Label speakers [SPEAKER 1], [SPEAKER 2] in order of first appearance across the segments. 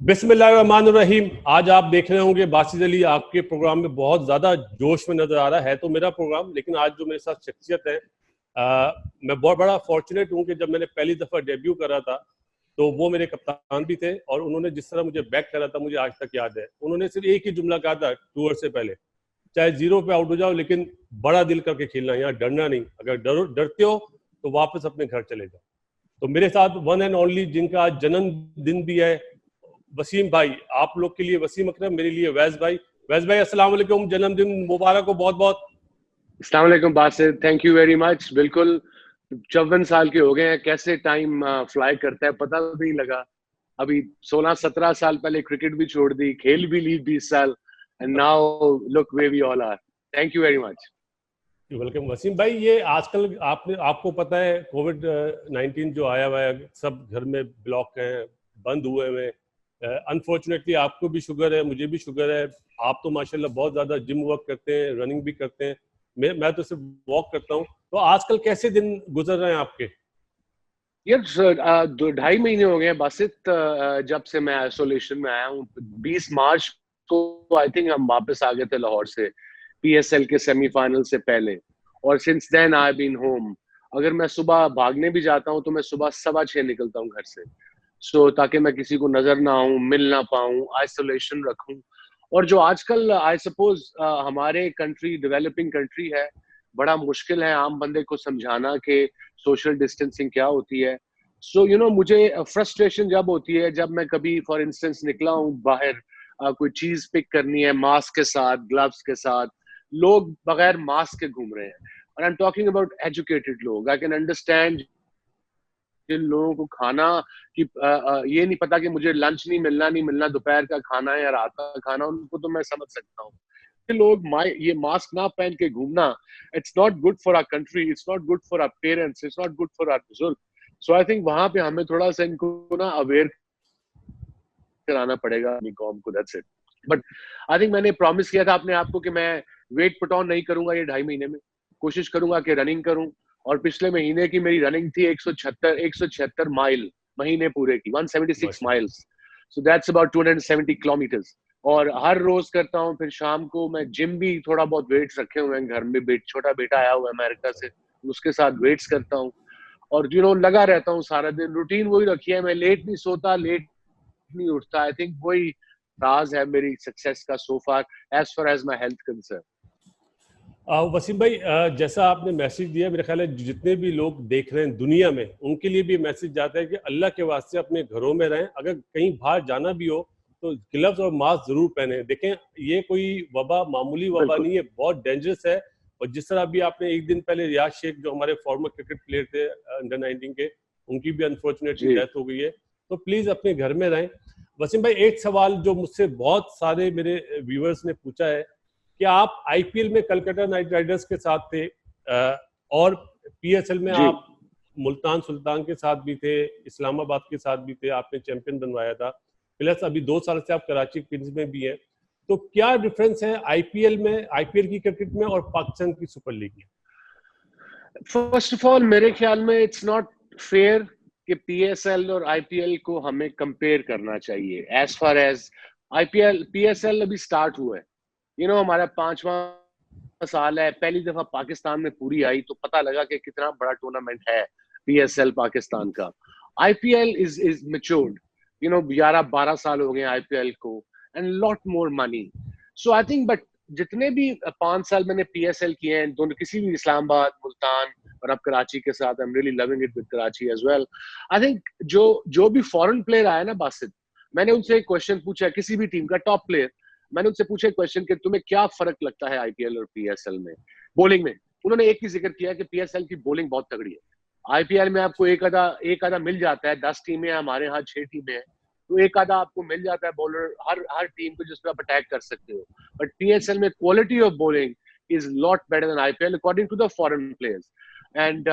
[SPEAKER 1] बिस्मिल्लाहिर्रहमानिर्रहीम। आज आप देख रहे होंगे बासित अली आपके प्रोग्राम में बहुत ज़्यादा जोश में नज़र आ रहा है तो मेरा प्रोग्राम, लेकिन आज जो मेरे साथ शख्सियत है, मैं बहुत बड़ा फॉर्चुनेट हूँ कि जब मैंने पहली दफ़ा डेब्यू करा था तो वो मेरे कप्तान भी थे और उन्होंने जिस तरह मुझे बैक करा था मुझे आज तक याद है। उन्होंने सिर्फ एक ही जुमला कहा था टूर से पहले, चाहे जीरो पे आउट हो जाओ लेकिन बड़ा दिल करके खेलना, यहाँ डरना नहीं, अगर डरते हो तो वापस अपने घर चले जाओ। तो मेरे साथ वन एंड ओनली जिनका आज जन्मदिन भी है, वसीम भाई। आप लोग के लिए वसीम अकरम, मेरे लिए वैस भाई। वैस भाई अस्सलाम वालेकुम, जन्मदिन मुबारक हो बहुत बहुत।
[SPEAKER 2] अस्सलाम वालेकुम Basit, thank you very much. बिल्कुल 54 साल के हो गए हैं, कैसे टाइम फ्लाई करता है पता भी नहीं लगा। अभी 16-17 साल पहले क्रिकेट भी छोड़ दी, खेल भी ली 20 साल, and now look where we all are. Thank you very much.
[SPEAKER 1] Welcome Waseem भाई। ये आजकल आपको पता है कोविड 19 जो आया हुआ है, सब घर में ब्लॉक हैं, बंद हुए हुए। अनफॉर्चुनेटली आपको भी शुगर है, मुझे भी शुगर है। आप तो माशाल्लाह बहुत ज़्यादा जिम वर्क करते हैं, रनिंग भी करते हैं, मैं तो सिर्फ वॉक करता हूँ। तो आजकल कैसे दिन गुजर रहे हैं आपके?
[SPEAKER 2] यार 2-2.5 महीने हो गए हैं बासित, जब से मैं आइसोलेशन में आया हूँ। 20 मार्च को आई थिंक हम वापस आ गए थे लाहौर से, पीएसएल के सेमीफाइनल से पहले, और since then I been home. अगर मैं सुबह भागने भी जाता हूँ तो मैं सुबह 6:15 निकलता हूँ घर से, ताकि मैं किसी को नजर ना आऊं, मिल ना पाऊं, आइसोलेशन रखूं। और जो आजकल आई सपोज हमारे कंट्री डेवलपिंग कंट्री है, बड़ा मुश्किल है आम बंदे को समझाना कि सोशल डिस्टेंसिंग क्या होती है। मुझे फ्रस्ट्रेशन जब होती है जब मैं कभी फॉर इंस्टेंस निकला हूँ बाहर, कोई चीज पिक करनी है, मास्क के साथ, ग्लव्स के साथ, लोग बगैर मास्क के घूम रहे हैं। और I am talking about educated लोग। आई कैन अंडरस्टैंड जिन लोगों को खाना कि ये नहीं पता कि मुझे लंच नहीं मिलना, दोपहर का खाना है या रात का खाना, उनको तो मैं समझ सकता हूँ। लोग ये मास्क ना पहन के घूमना, it's not good for our country, it's not good for our parents, it's not good for our बुजुर्ग। सो आई थिंक वहां पे हमें थोड़ा सा इनको ना अवेयर कराना पड़ेगा अपनी कौम को। That's it. But I think मैंने प्रॉमिस किया था अपने आप को कि मैं वेट पुट ऑन नहीं करूंगा ये 2.5 महीने में। कोशिश करूंगा कि रनिंग करूं, और पिछले महीने की मेरी रनिंग थी 176 माइल, महीने पूरे की 176 miles. So that's about 270 kilometres. और हर रोज करता हूँ। फिर शाम को मैं जिम भी, थोड़ा बहुत वेट्स रखे हुए हैं घर में, छोटा बेटा आया हुआ है अमेरिका से, उसके साथ वेट्स करता हूँ। और लगा रहता हूँ सारा दिन। रूटीन वही रखी है, मैं लेट नहीं सोता, लेट नहीं उठता। आई थिंक वही राज है मेरी सक्सेस का so far as my health concern.
[SPEAKER 1] Wasim भाई, जैसा आपने मैसेज दिया, मेरे ख्याल है जितने भी लोग देख रहे हैं दुनिया में, उनके लिए भी मैसेज जाता है कि अल्लाह के वास्ते अपने घरों में रहें। अगर कहीं बाहर जाना भी हो तो ग्लव्स और मास्क जरूर पहने। देखें, ये कोई वबा मामूली वबा नहीं है, बहुत डेंजरस है। और जिस तरह अभी आपने एक दिन पहले रियाज शेख, जो हमारे फॉर्मर क्रिकेट प्लेयर थे अंडर 19 के, उनकी भी अनफॉर्चुनेटली डेथ हो गई है। तो प्लीज अपने घर में रहें। वसीम भाई, एक सवाल जो मुझसे बहुत सारे मेरे व्यूअर्स ने पूछा है कि आप आईपीएल में कलकत्ता नाइट राइडर्स के साथ थे, और पीएसएल में
[SPEAKER 2] जी।
[SPEAKER 1] आप मुल्तान सुल्तान के साथ भी थे, इस्लामाबाद के साथ भी थे, आपने चैंपियन बनवाया था। प्लस अभी 2 साल से आप कराची किंग्स में भी हैं। तो क्या डिफरेंस है आईपीएल में, आईपीएल की क्रिकेट में और पाकिस्तान की सुपर लीग में?
[SPEAKER 2] फर्स्ट ऑफ ऑल मेरे ख्याल में इट्स नॉट फेयर कि पीएसएल और आईपीएल को हमें कंपेयर करना चाहिए। As far as IPL, PSL अभी स्टार्ट हुआ है। हमारा 5वां साल है। पहली दफा पाकिस्तान में पूरी आई तो पता लगा कि कितना बड़ा टूर्नामेंट है पीएसएल पाकिस्तान का। IPL is matured. 11-12 साल हो गए आईपीएल को, and lot more money. So I think, but जितने भी 5 साल मैंने पीएसएल किए हैं, दोनों किसी भी, इस्लामाबाद, मुल्तान, और अब कराची के साथ, I am really loving it with Karachi as well. I think जो जो भी फॉरेन प्लेयर आया ना बासित, मैंने उनसे एक क्वेश्चन पूछा, किसी भी टीम का टॉप प्लेयर, मैंने उनसे पूछा क्वेश्चन कि तुम्हें क्या फर्क लगता है आईपीएल और पीएसएल में बॉलिंग में। उन्होंने एक ही जिक्र किया कि पीएसएल की बॉलिंग बहुत तगड़ी है। आईपीएल में आपको एक आधा मिल जाता है, 10 टीमें, हमारे यहाँ 6 टीमें हैं, तो एक आधा आपको मिल जाता है बॉलर हर हर टीम को जिस पर आप अटैक कर सकते हो। बट पीएसएल में quality of bowling is lot better than IPL according to the foreign players. And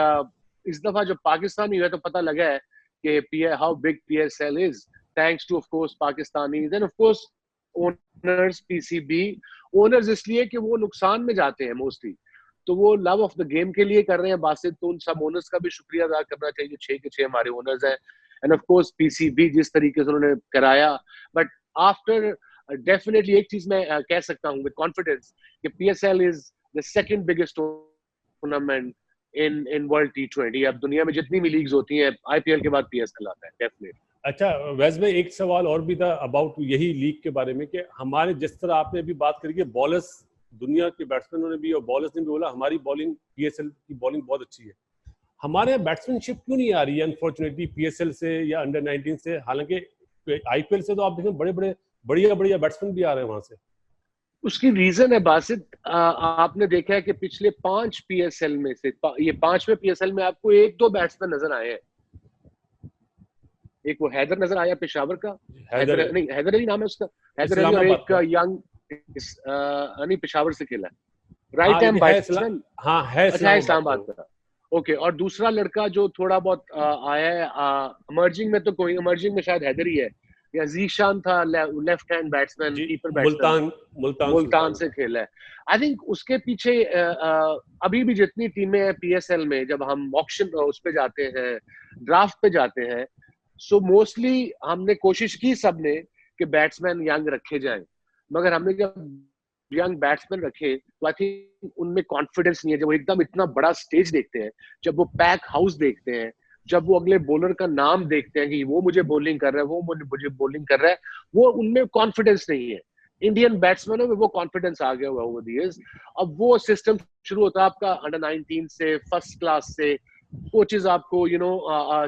[SPEAKER 2] इस दफा जो पाकिस्तानी हुआ तो पता लगा है कि how big PSL is, thanks two of course Pakistani end of course owners, PCB owners, इसलिए कि वो नुकसान में जाते हैं मोस्टली, तो वो लव ऑफ द गेम के लिए कर रहे हैं बासित। तो उन सब ओनर्स का भी शुक्रिया अदा करना चाहिए। 6 के 6 हमारे ओनर्स हैं, एंड ऑफ कोर्स पीसीबी जिस तरीके से उन्होंने कराया, बट आफ्टर डेफिनेटली एक चीज मैं कह सकता हूँ विद कॉन्फिडेंस कि PSL is the second biggest tournament in world T20। अब दुनिया में जितनी भी लीग्स होती हैं, आईपीएल के बाद पीएसएल आता है डेफिनेटली।
[SPEAKER 1] अच्छा वैसे में एक सवाल और भी था अबाउट यही लीग के बारे में कि हमारे जिस तरह आपने अभी बात करी कि बॉलर्स, दुनिया के बैट्समैनों ने भी और बॉलर्स ने भी बोला हमारी बॉलिंग, पीएसएल की बॉलिंग बहुत अच्छी है, हमारे यहाँ बैट्समैनशिप क्यों नहीं आ रही है अनफॉर्चुनेटली पीएसएल से या अंडर 19 से? हालांकि आईपीएल से तो आप देखें बड़े बड़े बढ़िया बढ़िया बैट्समैन भी आ रहे हैं वहां से।
[SPEAKER 2] उसकी रीजन है बासित, आपने देखा है कि पिछले 5 पीएसएल में से ये 5वें पीएसएल में आपको 1-2 बैट्समैन नजर आए हैं। एक वो हैदर नजर आया पेशावर का, हैदर नहीं, हैदर अली नाम है उसका, हैदर अली, और एक यंग नहीं पेशावर से खेला है, राइट हैंड बैट्समैन।
[SPEAKER 1] हाँ है
[SPEAKER 2] इस्लामाबाद का। ओके, और दूसरा लड़का जो थोड़ा बहुत आया है इमर्जिंग में, तो कोई इमर्जिंग में शायद हैदर ही है, या जीशान था left hand batsman, keeper batsman, Multan से खेला है। आई थिंक उसके पीछे अभी भी जितनी टीमें हैं पीएसएल में, जब हम ऑक्शन उस पे जाते हैं, ड्राफ्ट पे जाते हैं, सो मोस्टली हमने कोशिश की सबने कि बैट्समैन यंग रखे जाएं, मगर हमने जब यंग बैट्समैन रखे तो आई थिंक उनमें कॉन्फिडेंस नहीं है। जब वो एकदम इतना बड़ा स्टेज देखते हैं, जब वो पैक हाउस देखते हैं, जब वो अगले बॉलर का नाम देखते हैं कि वो मुझे बॉलिंग कर रहा है, वो मुझे बॉलिंग कर रहा है, वो उनमें कॉन्फिडेंस नहीं है। इंडियन बैट्समैनों में वो कॉन्फिडेंस आ गया हुआ ओवर द इयर्स। अब वो सिस्टम शुरू होता है आपका अंडर 19 से, फर्स्ट क्लास से। कोचेस आपको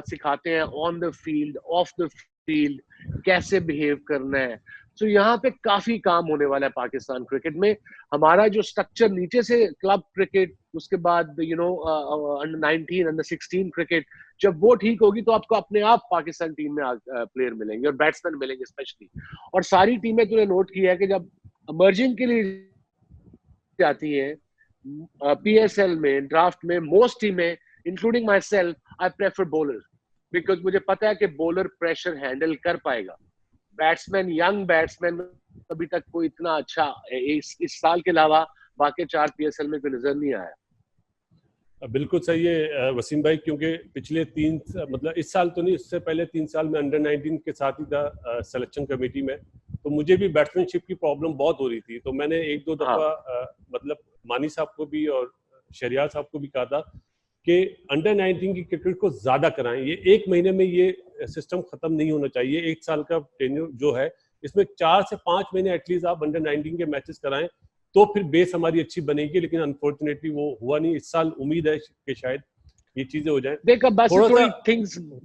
[SPEAKER 2] सिखाते हैं on the field, of the field कैसे बिहेव करना है। तो यहाँ पे काफी काम होने वाला है पाकिस्तान क्रिकेट में। हमारा जो स्ट्रक्चर नीचे से क्लब क्रिकेट, उसके बाद अंडर 19, अंडर 16 क्रिकेट, जब वो ठीक होगी तो आपको अपने आप पाकिस्तान टीम में प्लेयर मिलेंगे और बैट्समैन मिलेंगे स्पेशली। और सारी टीमें तूने नोट किया है कि जब इमर्जिंग के लिए जाती है पीएसएल में, ड्राफ्ट में, मोस्ट टीमें including my self, I prefer bowler, because मुझे पता है कि बॉलर प्रेशर हैंडल कर पाएगा। बैट्समैन, यंग बैट्समैन अभी तक कोई इतना अच्छा इस साल के अलावा बाकी 4 पीएसएल में कोई नजर नहीं आया।
[SPEAKER 1] बिल्कुल सही है वसीम भाई, क्योंकि पिछले 3 मतलब इस साल तो नहीं, इससे पहले 3 साल में अंडर 19 के साथ ही था सिलेक्शन कमेटी में, तो मुझे भी बैट्समैनशिप की प्रॉब्लम बहुत हो रही थी। तो मैंने 1-2 दफा मतलब मानी साहब को भी और शरियार साहब को भी कहा था कि अंडर 19 की क्रिकेट को ज्यादा कराएं। ये 1 महीने में ये सिस्टम खत्म नहीं होना चाहिए। 1 साल का टेन्योर जो है, इसमें 4 से 5 महीने एटलीस्ट आप अंडर 19 के मैचेस कराएं, तो फिर बेस हमारी अच्छी बनेगी। लेकिन अनफॉर्चुनेटली वो हुआ नहीं। इस साल उम्मीद है कि शायद ये चीजें हो जाए।
[SPEAKER 2] देखा बस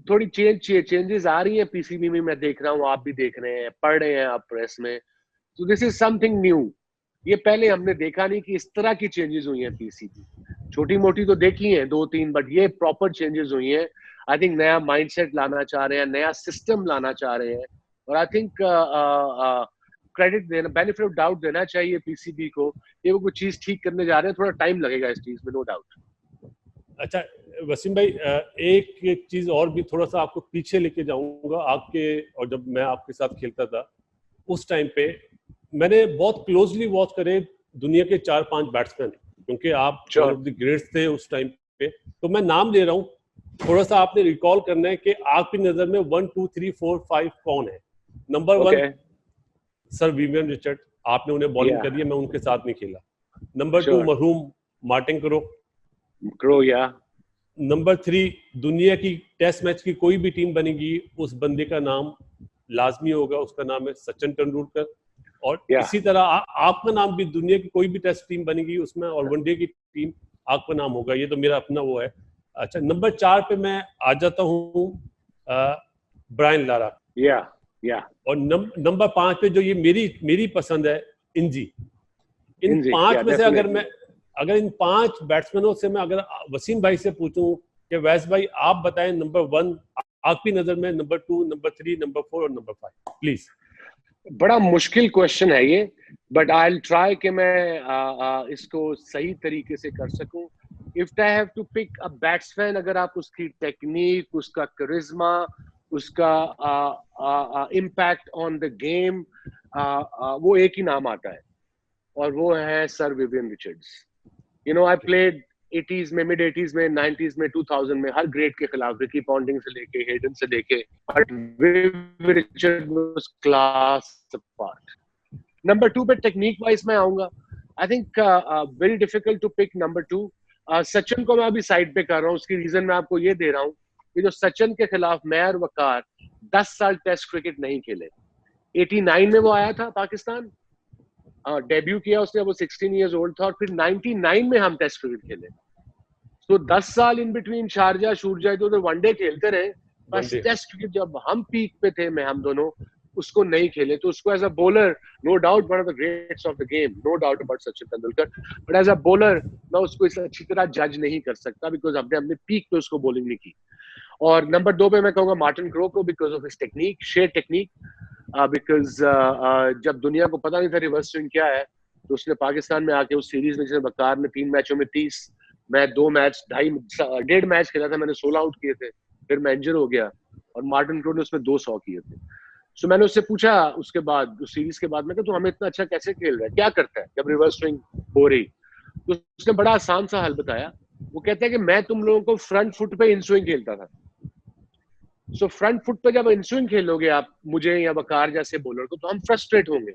[SPEAKER 2] थोड़ी चेंजेस आ रही है पीसीबी में, मैं देख रहा हूँ, आप भी देख रहे हैं, पढ़ रहे हैं आप प्रेस में। तो दिस इज समथिंग न्यू। ये पहले हमने देखा नहीं कि इस तरह की चेंजेस हुई हैं पीसीबी। छोटी मोटी तो देखी है 2-3, बट ये प्रॉपर चेंजेस हुई हैं। आई थिंक नया माइंडसेट लाना चाह रहे हैं, नया सिस्टम लाना चाह रहे हैं, और आई थिंक क्रेडिट देना, बेनिफिट ऑफ डाउट देना चाहिए पीसीबी को कि वो कुछ चीज ठीक करने जा रहे हैं। थोड़ा टाइम लगेगा इस चीज में, नो डाउट।
[SPEAKER 1] अच्छा वसीम भाई, एक चीज और भी थोड़ा सा आपको पीछे लेके जाऊंगा आपके, और जब मैं आपके साथ खेलता था उस टाइम पे मैंने बहुत क्लोजली वॉच करे दुनिया के 4-5 बैट्समैन, क्योंकि आप वन ऑफ द ग्रेट्स थे उस टाइम पे। तो मैं नाम ले रहा हूँ, थोड़ा सा आपने रिकॉल करना है कि आपकी नजर में 1, 2, 3, 4, 5 कौन है। नंबर 1 सर विवियन रिचर्ड, आपने उन्हें बॉलिंग करी है, मैं उनके साथ नहीं खेला। नंबर 2 मरहूम मार्टिन क्रो, या नंबर 3 दुनिया की टेस्ट मैच की कोई भी टीम बनेगी, उस बंदे का नाम लाजमी होगा, उसका नाम है सचिन तेंदुलकर। और इसी तरह आपका नाम भी, दुनिया की कोई भी टेस्ट टीम बनेगी उसमें और वनडे की टीम, आपका नाम होगा। ये तो मेरा अपना वो है। अच्छा, नंबर 4 पे मैं आ जाता हूँ ब्रायन लारा, और नंबर 5 पे जो ये मेरी पसंद है, इंजी। इन 5 में से अगर इन 5 बैट्समैनों से मैं अगर वसीम भाई से पूछूं कि वैस भाई आप बताएं नंबर 1 आपकी नजर में, नंबर 2, नंबर 3, नंबर 4 और नंबर 5 प्लीज।
[SPEAKER 2] बड़ा मुश्किल क्वेश्चन है ये, बट आई विल ट्राई कि मैं इसको सही तरीके से कर सकूं। If I have to pick a batsman, अगर आप उसकी टेक्निक, उसका करिश्मा, उसका इम्पैक्ट ऑन द गेम, वो एक ही नाम आता है, और वो है sir Vivian Richards. You know, I played 80s में, मिड 80s में, 90s में, 2000 में हर ग्रेट के खिलाफ, रिकी पॉन्टिंग से लेके हेडन से लेके, but Viv Richard was class apart. Number 2 पे टेक्निक वाइज मैं आऊंगा। I think very difficult to pick number 2। Sachin को मैं अभी साइड पे कर रहा हूँ, उसकी रीजन मैं आपको ये दे रहा हूँ कि जो सचिन के खिलाफ मैं और वकार 10 साल टेस्ट क्रिकेट नहीं खेले। 89 में वो आया था पाकिस्तान, डेब्यू किया उसने, वो 16 इयर्स ओल्ड था, और फिर 99 में हम टेस्ट क्रिकेट खेले। तो 10 साल इन बिटवीन शारजा शूरजा जो वनडे खेलते रहे, बस टेस्ट क्रिकेट जब हम पीक पे थे, मैं हम दोनों उसको नहीं खेले। तो उसको as a bowler, no doubt one of the greats of the game, no doubt about Sachin Tendulkar, but as a bowler मैं उसको इस अच्छी तरह जज नहीं कर सकता, बिकॉज हमने अपने पीक पे उसको बॉलिंग नहीं की। और नंबर 2 पे मैं कहूंगा मार्टिन क्रो को, because of his technique, share technique, because जब दुनिया को पता नहीं था रिवर्स स्विंग क्या है, तो उसने पाकिस्तान में आके उस सीरीज में, जिसमें वकार ने 3 मैचों में 30, मैं 2 मैच, 1.5 मैच खेला था, मैंने 16 आउट किए थे, फिर मैं इंजर हो गया, और मार्टिन क्रो ने उसमें 200 किए थे। सो मैंने उससे पूछा उसके बाद, उस सीरीज के बाद, मैं कहा तू हमें इतना अच्छा कैसे खेल रहा है, क्या करता है जब रिवर्स स्विंग हो रही? तो उसने बड़ा आसान सा हल बताया। वो कहता है कि मैं तुम लोगों को फ्रंट फुट पे इन स्विंग खेलता था। सो फ्रंट फुट पे जब इन स्विंग खेलोगे आप मुझे या वकार जैसे बॉलर को, तो हम फ्रस्ट्रेट होंगे।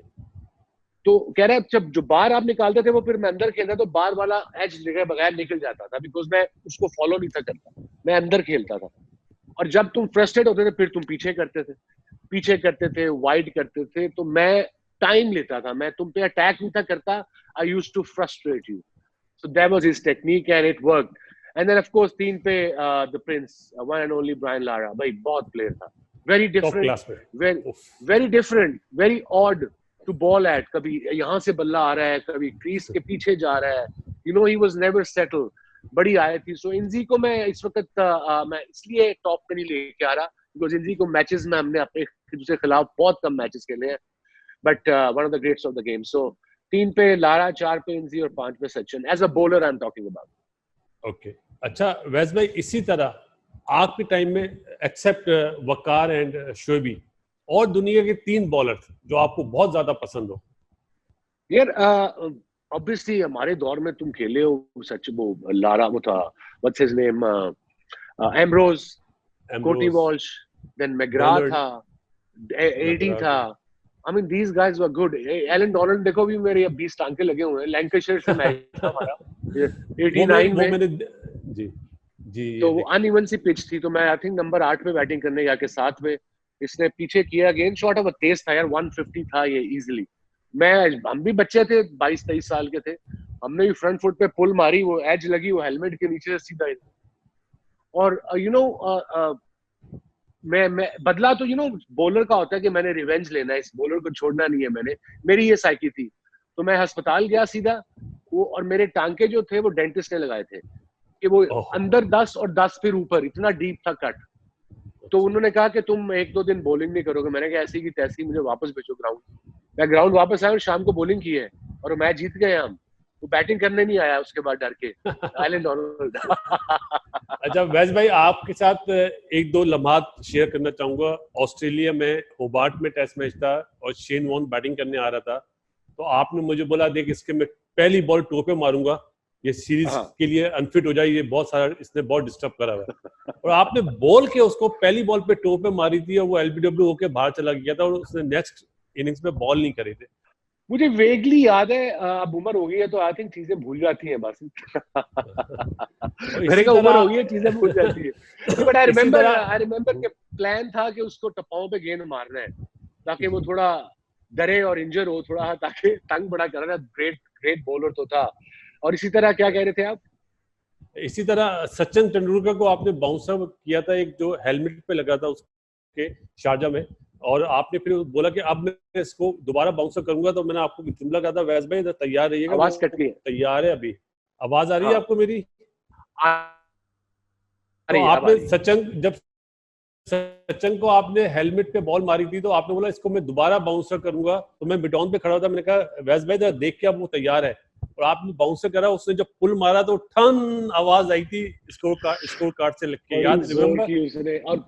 [SPEAKER 2] तो कह रहा है जब जो बार आप निकालते थे वो फिर मैं अंदर खेलता, तो बार वाला एज जगह बगैर निकल जाता था, बिकॉज मैं उसको फॉलो नहीं था करता, मैं अंदर खेलता था। और जब तुम फ्रस्ट्रेट होते थे फिर तुम पीछे करते थे, वाइड करते थे, तो मैं टाइम लेता था, मैं तुम पे अटैक नहीं था करता, I used to frustrate you. So that was his technique and it worked. And then of course 3 पे the prince, one and only Brian Lara, भाई बहुत प्लेयर था, very different, very different, very odd to bowl at. कभी यहाँ से बल्ला आ रहा है, कभी क्रीज के पीछे जा रहा है, you know he was never settle, बड़ी आया थी। सो इंजी को मैं इस वक्त मैं इसलिए टॉप पे नहीं लेके आ रहा, बिकॉज इंजी को मैचेस में हमने अपने दूसरे खिलाफ बहुत कम मैचेस खेले हैं, but one of the greats of the game. So 3 पे लारा, 4 पे इंजी और 5 पे Sachin, as a bowler I am talking about.
[SPEAKER 1] Okay, अच्छा वैस भाई, इसी तरह आपके टाइम में एक्सेप्ट वकार एंड शोएबी और दुनिया के 3 बॉलर थे जो आपको बहुत ज्यादा पसंद हो?
[SPEAKER 2] यार ऑब्वियसली हमारे दौर में तुम खेले हो, सच वो लारा, वो था what's his name, Ambrose, Courtney Walsh, then McGrath था, एडी था। I mean these guys were good. Allan Donald देखो भी मेरे 20 टांके लगे हुए हैं, लैंकाशायर से मैच था हमारा 89 में।
[SPEAKER 1] मैंने जी जी,
[SPEAKER 2] तो वो अनइवन सी पिच थी, तो मैं आई थिंक नंबर 8 पे बैटिंग करने गया के 7 में इसने पीछे किया, गेंद शॉट अब तेज था यार, 150 था ये इजीली। हम भी बच्चे थे, 22-23 साल के थे, हमने भी फ्रंट फुट पे पुल मारी, वो एज लगी, वो हेलमेट के नीचे से सीधा। और यू नो मैं बदला तो बॉलर का होता है कि मैंने रिवेंज लेना है, इस बॉलर को छोड़ना नहीं है, मेरी ये साइकी थी। तो मैं अस्पताल गया सीधा, वो और मेरे टांके जो थे वो डेंटिस्ट ने लगाए थे कि वो अंदर 10 और 10 फिर ऊपर, इतना डीप था कट। तो उन्होंने कहा कि तुम 1-2 दिन बॉलिंग नहीं करोगे। मैंने कहा ऐसी की तैसी, मुझे वापस भेजो ग्राउंड। मैं ग्राउंड वापस आया और शाम को बॉलिंग की है और मैच जीत गए हम। वो बैटिंग करने नहीं आया उसके बाद डर के। Island Donald.
[SPEAKER 1] अच्छा वैस भाई, आपके साथ 1-2 लम्हात शेयर करना चाहूंगा। ऑस्ट्रेलिया में होबार्ट में टेस्ट मैच था और शेन वॉर्न बैटिंग करने आ रहा था, तो आपने मुझे बोला देख इसके मैं पहली बॉल टो पे मारूंगा, ये सीरीज के लिए अनफिट हो जाए, ये बहुत सारा इसने बहुत डिस्टर्ब करा हुआ है। और आपने बॉल के उसको पहली बॉल पे टो पे मारी थी और वो एलबीडब्ल्यू होके बाहर चला गया था और उसने नेक्स्ट इनिंग्स में बॉल नहीं करे थे।
[SPEAKER 2] मुझे वेगली याद है, अब उम्र हो गई है तो आई थिंक चीजें भूल जाती हैं बस। मेरे का उम्र हो गई है, चीजें भूल जाती है। बट आई रिमेम्बर के प्लान था कि उसको टप्पाओं पे गेंद मारना है ताकि वो थोड़ा डरे और इंजर हो थोड़ा, ताकि तंग बड़ा कर रहा था। ग्रेट बॉलर तो था। और इसी तरह क्या कह रहे थे आप?
[SPEAKER 1] इसी तरह सचिन तेंदुलकर को आपने बाउंसर किया था, एक जो हेलमेट पे लगा था उसके शारजा में, और आपने फिर बोला कि अब मैं इसको दोबारा बाउंसर करूंगा। तो मैंने आपको जुमला कहा था वैस भाई तैयार रहिएगा,
[SPEAKER 2] आवाज कट गई है।
[SPEAKER 1] तैयार है अभी? आवाज आ रही है आपको मेरी?
[SPEAKER 2] तो
[SPEAKER 1] आपने सचिन को आपने हेलमेट पे बॉल मारी थी, तो आपने बोला इसको मैं दोबारा बाउंसर करूंगा। तो मैं मिडऑन पे खड़ा था, मैंने कहा वैस भाई जरा देख के अब वो तैयार है, और आपने बाउंसर करा। उसने जब पुल मारा तो ठन आवाज आई थी स्कोर कार्ड से लिख के, याद रिमेंबर?
[SPEAKER 2] उसने और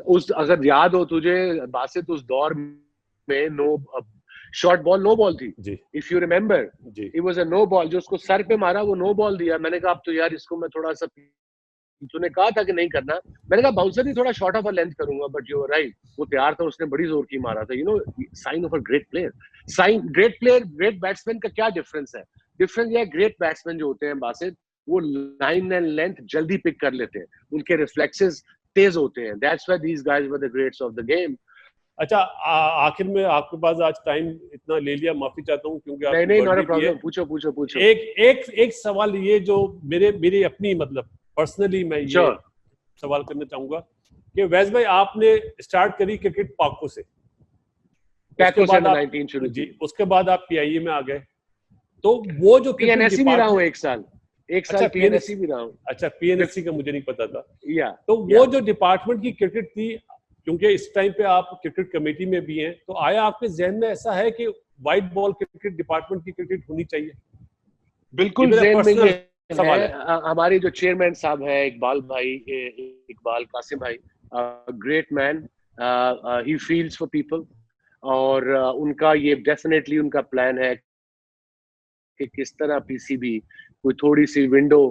[SPEAKER 2] उस अगर याद हो तुझे बासित, उस दौर में शॉर्ट बॉल नो बॉल थी,
[SPEAKER 1] जी
[SPEAKER 2] इफ यू रिमेम्बर,
[SPEAKER 1] जी
[SPEAKER 2] it was a no ball, जो उसको सर पे मारा वो नो बॉल दिया। मैंने कहा अब तो यार इसको मैं थोड़ा सा, तूने कहा था कि नहीं करना, मैंने कहा बाउंसर ही थोड़ा शॉर्ट ऑफ अ लेंथ करूंगा, बट यू आर राइट, वो तैयार था, उसने बड़ी जोर की मारा था। You know, sign of a great player, sign, great player great batsman का क्या डिफरेंस है? डिफरेंस ये, ग्रेट बैट्समैन जो होते हैं बासित, वो लाइन एंड लेंथ जल्दी पिक कर लेते हैं, उनके रिफ्लेक्सेस तेज होते हैं, that's why these guys were the greats of the game.
[SPEAKER 1] अच्छा, आखिर में आपके पास आज टाइम इतना ले लिया, माफी चाहता हूँ क्योंकि
[SPEAKER 2] नहीं
[SPEAKER 1] आपकी
[SPEAKER 2] नहीं, नॉट अ
[SPEAKER 1] बर्थडे भी है।
[SPEAKER 2] प्रॉब्लम, पूछो पूछो पूछो।
[SPEAKER 1] एक एक एक सवाल, ये जो मेरी अपनी मतलब पर्सनली मैं ये
[SPEAKER 2] श्योर।
[SPEAKER 1] सवाल करना चाहूंगा कि वैस भाई आपने स्टार्ट करी क्रिकेट पाको से, उसके
[SPEAKER 2] पैको से
[SPEAKER 1] बाद
[SPEAKER 2] मैं
[SPEAKER 1] आप
[SPEAKER 2] 19 शुरू
[SPEAKER 1] जी
[SPEAKER 2] की।
[SPEAKER 1] उसके बाद आप पीआईए में आ गए, तो वो जो क्रिकेट
[SPEAKER 2] पीएनएससी भी रहा हूँ
[SPEAKER 1] डिपार्टमेंट,
[SPEAKER 2] एक साल, एक
[SPEAKER 1] अच्छा
[SPEAKER 2] साल पीएनएससी भी रहा हूँ।
[SPEAKER 1] अच्छा पीएनएससी का मुझे नहीं पता था।
[SPEAKER 2] या
[SPEAKER 1] तो वो जो डिपार्टमेंट की क्रिकेट थी, क्योंकि इस टाइम पे आप क्रिकेट कमेटी में भी हैं, तो आया आपके जहन में ऐसा है कि वाइट बॉल क्रिकेट डिपार्टमेंट की क्रिकेट होनी चाहिए?
[SPEAKER 2] बिल्कुल
[SPEAKER 1] मेरा
[SPEAKER 2] जेन में
[SPEAKER 1] पर्सनल
[SPEAKER 2] ये
[SPEAKER 1] सवाल
[SPEAKER 2] है।
[SPEAKER 1] है।
[SPEAKER 2] हमारे जो चेयरमैन साहब है इकबाल भाई, इकबाल कासिम भाई, great man, he feels for people, और उनका ये डेफिनेटली उनका प्लान है कि किस तरह पीसीबी कोई थोड़ी सी विंडो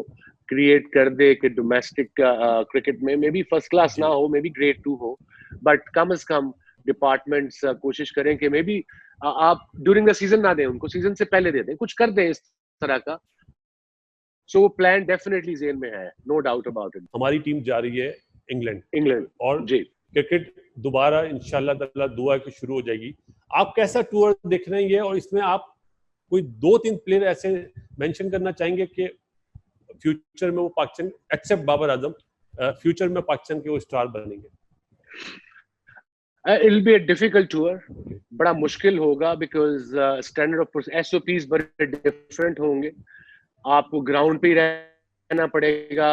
[SPEAKER 2] क्रिएट कर दे कि डोमेस्टिक क्रिकेट में मे बी फर्स्ट क्लास ना
[SPEAKER 1] जी
[SPEAKER 2] हो, मे बी ग्रेड 2 हो, बट कम से कम डिपार्टमेंट्स कोशिश करें कि मे बी आप ड्यूरिंग द सीजन ना दें उनको, सीजन से पहले दे दें, कुछ कर दें इस तरह का। सो प्लान डेफिनेटली जेन में है, नो डाउट अबाउट इट।
[SPEAKER 1] हमारी टीम जा रही है इंग्लैंड,
[SPEAKER 2] इंग्लैंड
[SPEAKER 1] और
[SPEAKER 2] जी।
[SPEAKER 1] क्रिकेट दोबारा इंशाल्लाह ताला दुआ की शुरू हो जाएगी। आप कैसा टूर देख रहे हैं ये, और इसमें आप कोई 2-3 प्लेयर ऐसे मेंशन करना चाहेंगे कि फ्यूचर में वो पाकिस्तान, एक्सेप्ट बाबर आजम, फ्यूचर में पाकिस्तान के वो स्टार बनेंगे?
[SPEAKER 2] It'll be a difficult tour, बड़ा मुश्किल होगा, बिकॉज स्टैंडर्ड ऑफ एसओपीज बड़े डिफरेंट होंगे। आपको ग्राउंड पे ही रहना पड़ेगा।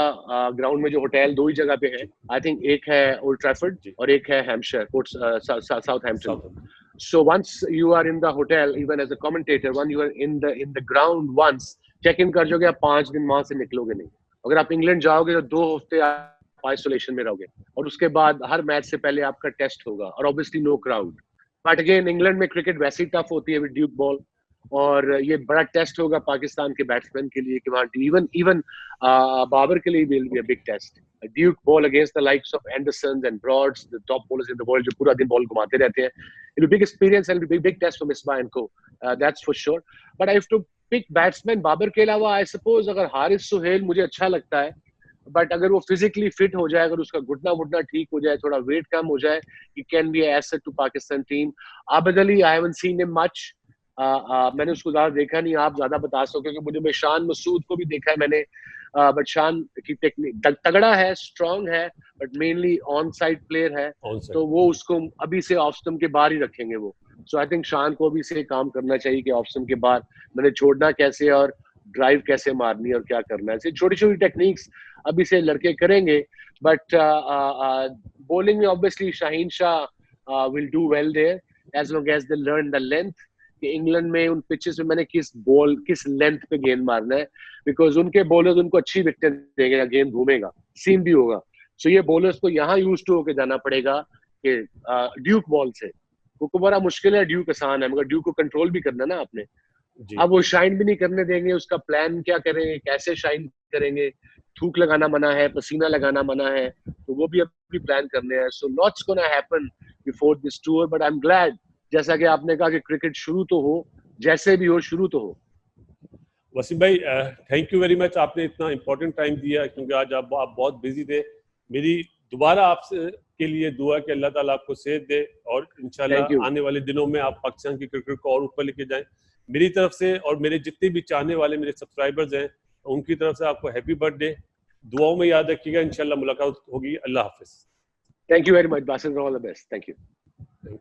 [SPEAKER 2] ग्राउंड में जो होटल दो ही जगह पे है,
[SPEAKER 1] जी
[SPEAKER 2] आई थिंक एक है ओल्ड ट्रैफर्ड
[SPEAKER 1] जी
[SPEAKER 2] और एक है Hampshire, Southampton.
[SPEAKER 1] South.
[SPEAKER 2] So once you are in the hotel, even as a commentator, when you are in the ground once, check in कर जाओगे, आप 5 दिन वहां से निकलोगे नहीं। अगर आप इंग्लैंड जाओगे तो 2 हफ्ते आप आइसोलेशन में रहोगे, और उसके बाद हर मैच से पहले आपका टेस्ट होगा, और obviously know crowd. But again England में क्रिकेट वैसे ही टफ होती है विद ड्यूक बॉल, और ये बड़ा टेस्ट होगा पाकिस्तान के बैट्समैन के लिए कि वहाँ इवन इवन बाबर के लिए will be a big test. Duke ball against the likes of Anderson and Broads, the top bowlers in the world, जो पूरा दिन बॉल घुमाते रहते हैं। It'll be big experience and it'll be big test for Misbah and co. That's for sure. But I have to pick batsman Babar के अलावा, I suppose अगर हारिस सुहेल मुझे अच्छा लगता है, बट अगर वो फिजिकली फिट हो जाए, अगर उसका घुटना वुटना ठीक हो जाए, थोड़ा वेट कम हो जाए, he can be an asset to Pakistan team. Abid Ali, I haven't seen him much. मैंने उसको ज्यादा देखा नहीं, आप ज्यादा बता सकोगे, क्योंकि मुझे, मैं शान मसूद को भी देखा है मैंने, बट शान की टेक्निक तगड़ा है, स्ट्रांग है, but mainly on side player है,
[SPEAKER 1] ऑन
[SPEAKER 2] तो
[SPEAKER 1] साइड।
[SPEAKER 2] वो उसको अभी से ऑफ स्टंप के बाहर ही रखेंगे वो। सो आई थिंक शान को अभी से काम करना चाहिए कि ऑफ स्टंप के बाहर मैंने छोड़ना कैसे और ड्राइव कैसे मारनी और क्या करना है, छोटी छोटी टेक्निक्स अभी से लड़के करेंगे। बट बॉलिंग में obviously Shaheen Shah will do well there as long as they learn the length, कि इंग्लैंड में उन पिचेस में मैंने किस लेंथ पे गेंद मारना है, बिकॉज उनके बॉलर्स उनको अच्छी विकेट देंगे, गेंद घूमेगा, सीम भी होगा। सो ये बॉलर्स को यहाँ यूज टू होके जाना पड़ेगा कि ड्यूक बॉल से, क्योंकि बड़ा मुश्किल है, ड्यूक आसान है, मगर ड्यूक को कंट्रोल भी करना ना आपने।
[SPEAKER 1] जी
[SPEAKER 2] अब वो शाइन भी नहीं करने देंगे, उसका प्लान क्या करेंगे, कैसे शाइन करेंगे, थूक लगाना मना है, पसीना लगाना मना है, तो वो भी अभी प्लान करने हैं। So lots gonna happen before this tour, but I am glad, जैसा कि आपने कहा कि क्रिकेट शुरू तो हो, जैसे भी हो शुरू तो हो।
[SPEAKER 1] वसीम भाई, थैंक यू वेरी मच, आपने इतना इम्पोर्टेंट टाइम दिया, क्योंकि आज आप बहुत बिजी थे। मेरी दोबारा आपसे के लिए दुआ कि अल्लाह ताला आपको सेहत दे, और इंशाल्लाह आने वाले दिनों में आप पाकिस्तान की क्रिकेट को और ऊपर लेके जाएं। मेरी तरफ से और मेरे जितने भी चाहने वाले मेरे सब्सक्राइबर्स हैं, उनकी तरफ से आपको हैप्पी बर्थडे, दुआओं में याद रखिएगा। इंशाल्लाह मुलाकात होगी। अल्लाह हाफिज।
[SPEAKER 2] Thank you very much Basit, all the best, thank you.